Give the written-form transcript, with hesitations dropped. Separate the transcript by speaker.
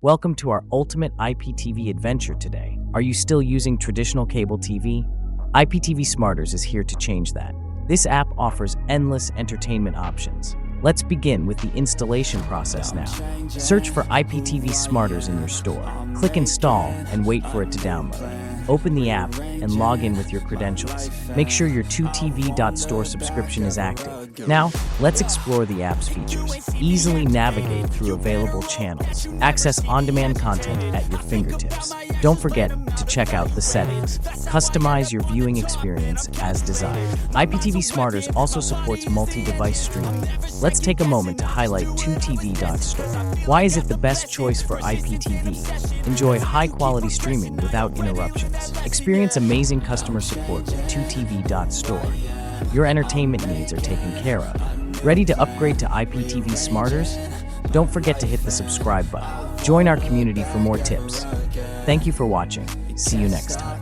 Speaker 1: Welcome to our ultimate IPTV adventure today. Are you still using traditional cable TV? IPTV Smarters is here to change that. This app offers endless entertainment options. Let's begin with the installation process now. Search for IPTV Smarters in your store. Click Install and wait for it to download. Open the app and log in with your credentials. Make sure your 2tv.store subscription is active. Now, let's explore the app's features. Easily navigate through available channels. Access on-demand content at your fingertips. Don't forget to check out the settings. Customize your viewing experience as desired. IPTV Smarters also supports multi-device streaming. Let's take a moment to highlight 2tv.store. Why is it the best choice for IPTV? Enjoy high-quality streaming without interruptions. Experience amazing customer support with 2tv.store. Your entertainment needs are taken care of. Ready to upgrade to IPTV Smarters? Don't forget to hit the subscribe button. Join our community for more tips. Thank you for watching. See you next time.